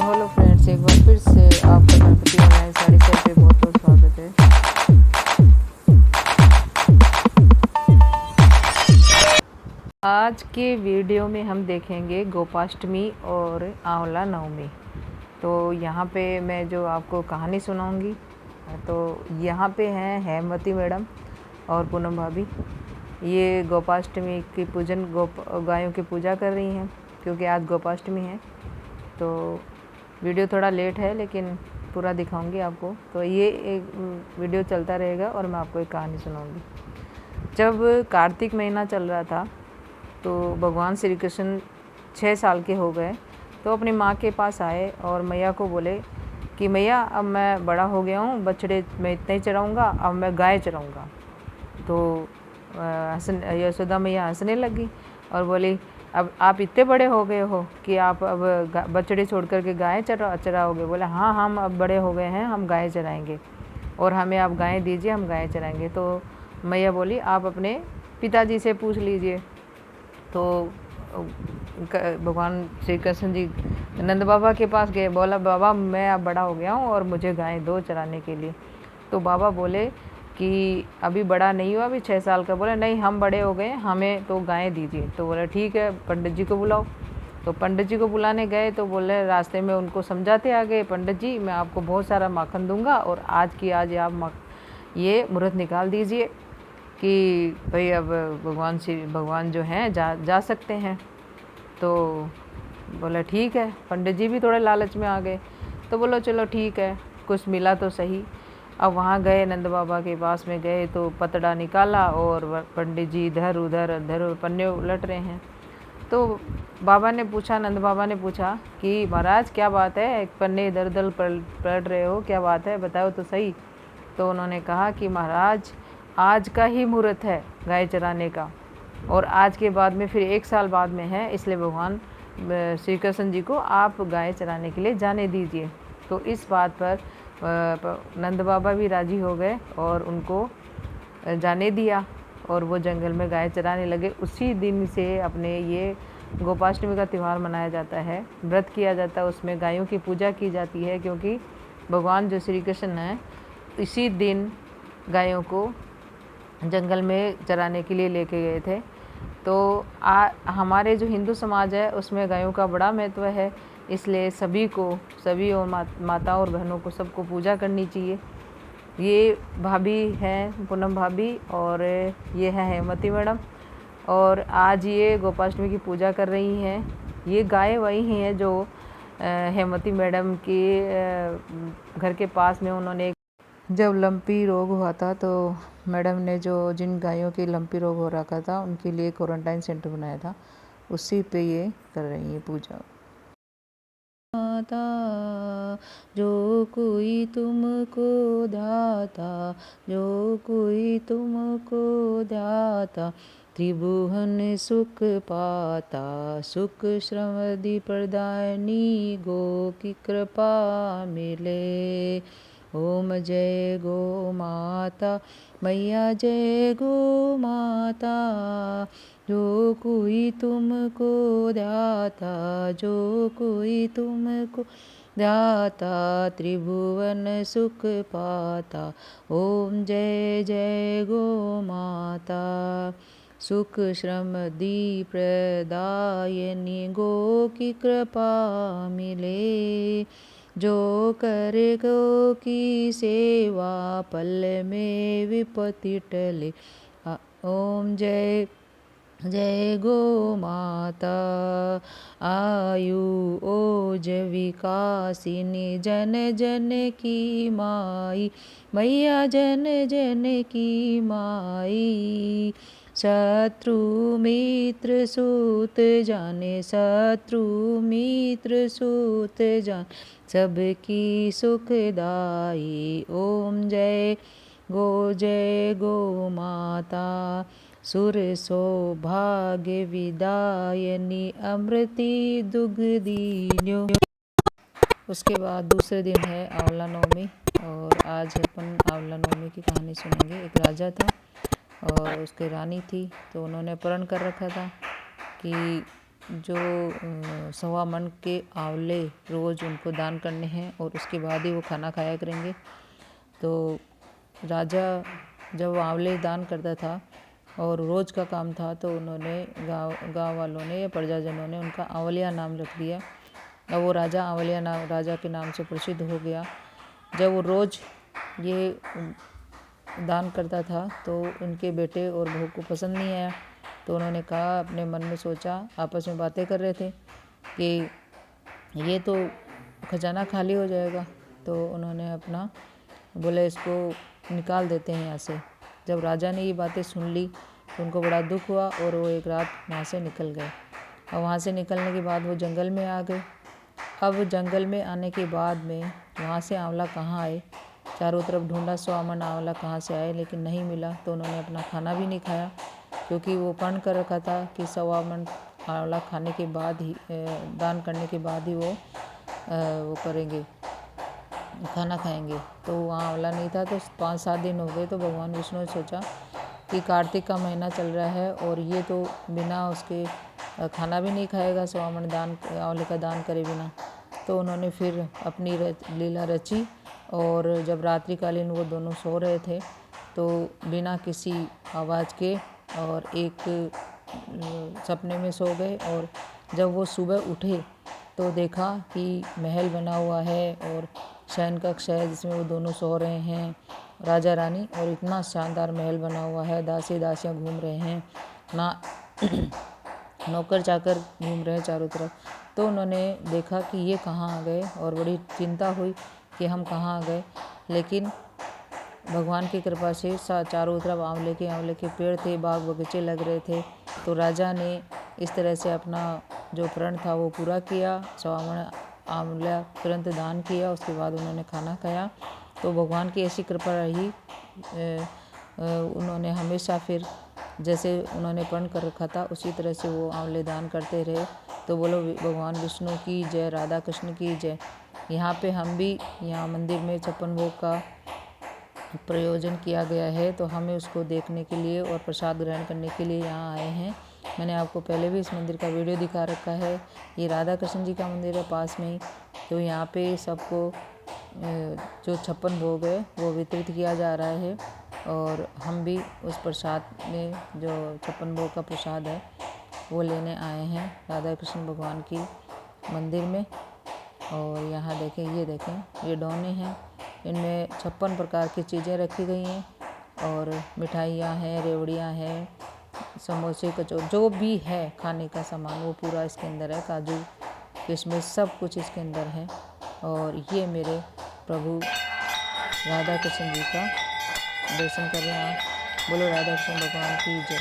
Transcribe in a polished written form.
Hello friends, एक बार फिर से आपका गणपति ऑनलाइन साड़ी सेल पे बहुत बहुत स्वागत है। आज के वीडियो में हम देखेंगे गोपाष्टमी और आंवला नवमी। तो यहाँ पे मैं जो आपको कहानी सुनाऊंगी, तो यहाँ पे हैं हेमवती मैडम और पूनम भाभी। ये गोपाष्टमी की पूजन गायों की पूजा कर रही हैं, क्योंकि आज गोपाष्टमी है। तो वीडियो थोड़ा लेट है, लेकिन पूरा दिखाऊंगी आपको। तो ये एक वीडियो चलता रहेगा और मैं आपको एक कहानी सुनाऊंगी। जब कार्तिक महीना चल रहा था, तो भगवान श्री कृष्ण 6 साल के हो गए, तो अपनी माँ के पास आए और मैया को बोले कि मैया, अब मैं बड़ा हो गया हूँ, बछड़े मैं इतना ही चराऊँगा, अब मैं गाय चराऊँगा। तो यशोदा मैया हंसने लगी और बोली, अब आप इतने बड़े हो गए हो कि आप अब बछड़े छोड़ कर के गाय चराओगे? बोले हाँ, हम अब बड़े हो गए हैं, हम गाय चराएंगे और हमें आप गाय दीजिए, हम गाय चराएंगे। तो मैया बोली, आप अपने पिताजी से पूछ लीजिए। तो भगवान श्री कृष्ण जी नंद बाबा के पास गए। बोला, बाबा मैं अब बड़ा हो गया हूँ और मुझे गाय दो चराने के लिए। तो बाबा बोले कि अभी बड़ा नहीं हुआ, अभी 6 साल का। बोले नहीं, हम बड़े हो गए, हमें तो गाय दीजिए। तो बोले ठीक है, पंडित जी को बुलाओ। तो पंडित जी को बुलाने गए, तो बोले, रास्ते में उनको समझाते आ गए, पंडित जी मैं आपको बहुत सारा माखन दूंगा और आज की आज आप ये मुहूर्त निकाल दीजिए कि भाई अब भगवान जो हैं जा सकते हैं। तो बोला ठीक है। पंडित जी भी थोड़े लालच में आ गए, तो बोलो चलो ठीक है, कुछ मिला तो सही। अब वहाँ गए, नंद बाबा के पास में गए, तो पतड़ा निकाला और पंडित जी इधर उधर पन्ने उलट रहे हैं। तो बाबा ने पूछा, नंद बाबा ने पूछा कि महाराज क्या बात है, एक पन्ने इधर उधर पलट रहे हो, क्या बात है, बताओ तो सही। तो उन्होंने कहा कि महाराज आज का ही मुहूर्त है गाय चराने का, और आज के बाद में फिर 1 साल बाद में है, इसलिए भगवान श्री कृष्ण जी को आप गाय चराने के लिए जाने दीजिए। तो इस बात पर नंद बाबा भी राजी हो गए और उनको जाने दिया, और वो जंगल में गाय चराने लगे। उसी दिन से अपने ये गोपाष्टमी का त्यौहार मनाया जाता है, व्रत किया जाता है, उसमें गायों की पूजा की जाती है, क्योंकि भगवान जो श्री कृष्ण हैं इसी दिन गायों को जंगल में चराने के लिए लेके गए थे। तो हमारे जो हिंदू समाज है उसमें गायों का बड़ा महत्व है, इसलिए सभी और माताओं और बहनों को सबको पूजा करनी चाहिए। ये भाभी हैं पूनम भाभी, और ये है हेमवती मैडम, और आज ये गोपाष्टमी की पूजा कर रही हैं। ये गाय वही हैं जो हेमवती मैडम के घर के पास में उन्होंने जब लंपी रोग हुआ था, तो मैडम ने जिन गायों की लंपी रोग हो रखा था उनके लिए क्वारंटाइन सेंटर बनाया था, उसी पे ये कर रही है पूजा। माता जो कोई तुमको ध्याता, जो कोई तुमको ध्याता, त्रिभुवन सुख पाता, सुख श्रमदि प्रदायनी, गो की कृपा मिले। ओम जय गो माता, मैया जय गो माता, जो कोई तुमको ध्याता, जो कोई तुमको ध्याता, त्रिभुवन सुख पाता। ओम जय जय गो माता, सुख श्रम दी प्रदायनी, गो की कृपा मिले। जो करे गो की सेवा, पल में विपत्ति टले। ओम जय जय गो माता, आयु ओज विकासिनी, जन जन की माई, मैया जन जन की माई। शत्रु मित्र सूत जाने, शत्रु मित्र सूत जान, सबकी सुखदाई। ओम जय गो माता, सुर सौभाग्य विदायनी, अमृति दुग्धीन्यो। उसके बाद दूसरे दिन है आंवला नवमी, और आज अपन आंवला नवमी की कहानी सुनेंगे। एक राजा था और उसकी रानी थी, तो उन्होंने प्रण कर रखा था कि जो 1.25 मन के आंवले रोज़ उनको दान करने हैं और उसके बाद ही वो खाना खाया करेंगे। तो राजा जब आंवले दान करता था और रोज़ का काम था, तो उन्होंने गाँव वालों ने या प्रजाजनों ने उनका आंवलिया नाम रख दिया और वो राजा आंवलिया नाम राजा के नाम से प्रसिद्ध हो गया। जब वो रोज़ ये दान करता था तो उनके बेटे और बहू को पसंद नहीं आया। तो उन्होंने कहा, अपने मन में सोचा, आपस में बातें कर रहे थे कि ये तो खजाना खाली हो जाएगा। तो उन्होंने अपना बोले इसको निकाल देते हैं यहाँ से। जब राजा ने ये बातें सुन ली तो उनको बड़ा दुख हुआ और वो एक रात वहाँ से निकल गए। और वहाँ से निकलने के बाद वो जंगल में आ गए। अब जंगल में आने के बाद में वहाँ से आंवला कहाँ आए, चारों तरफ ढूंढा 100 मन आंवला कहाँ से आए, लेकिन नहीं मिला। तो उन्होंने अपना खाना भी नहीं खाया, क्योंकि वो प्रण कर रखा था कि 1.25 मन आंवला खाने के बाद ही दान करने के बाद ही वो करेंगे, खाना खाएंगे। तो वहाँ आंवला नहीं था। तो 5-7 दिन हो गए। तो भगवान विष्णु ने सोचा कि कार्तिक का महीना चल रहा है और ये तो बिना उसके खाना भी नहीं खाएगा, 1.25 मन दान आंवले का दान करे बिना। तो उन्होंने फिर अपनी लीला रची और जब रात्रिकालीन वो दोनों सो रहे थे तो बिना किसी आवाज़ के और एक सपने में सो गए। और जब वो सुबह उठे तो देखा कि महल बना हुआ है और शयन कक्ष है जिसमें वो दोनों सो रहे हैं, राजा रानी, और इतना शानदार महल बना हुआ है। दासी दासियाँ घूम रहे हैं, ना नौकर चाकर घूम रहे हैं चारों तरफ। तो उन्होंने देखा कि ये कहाँ आ गए और बड़ी चिंता हुई कि हम कहाँ आ गए। लेकिन भगवान की कृपा से चारों तरफ आंवले के पेड़ थे, बाग बगीचे लग रहे थे। तो राजा ने इस तरह से अपना जो प्रण था वो पूरा किया, 1.25 मन आंवला तुरंत दान किया। उसके बाद उन्होंने खाना खाया। तो भगवान की ऐसी कृपा रही, उन्होंने हमेशा फिर जैसे उन्होंने प्रण कर रखा था उसी तरह से वो आंवले दान करते रहे। तो बोलो भगवान विष्णु की जय, राधा कृष्ण की जय। यहाँ पे हम भी यहाँ मंदिर में 56 भोग का प्रयोजन किया गया है, तो हमें उसको देखने के लिए और प्रसाद ग्रहण करने के लिए यहाँ आए हैं। मैंने आपको पहले भी इस मंदिर का वीडियो दिखा रखा है। ये राधा कृष्ण जी का मंदिर है पास में ही। तो यहाँ पे सबको जो 56 भोग है वो वितरित किया जा रहा है और हम भी उस प्रसाद में जो 56 भोग का प्रसाद है वो लेने आए हैं राधा कृष्ण भगवान की मंदिर में। और यहाँ देखें, ये देखें, ये डोने हैं, इनमें 56 प्रकार की चीज़ें रखी गई हैं और मिठाइयाँ हैं, रेवड़ियाँ हैं, समोसे, कचौड़ी, जो भी है खाने का सामान वो पूरा इसके अंदर है। काजू किशमिश सब कुछ इसके अंदर है। और ये मेरे प्रभु राधा कृष्ण जी का दर्शन कर रहे हैं आप। बोलो राधा कृष्ण भगवान की जय।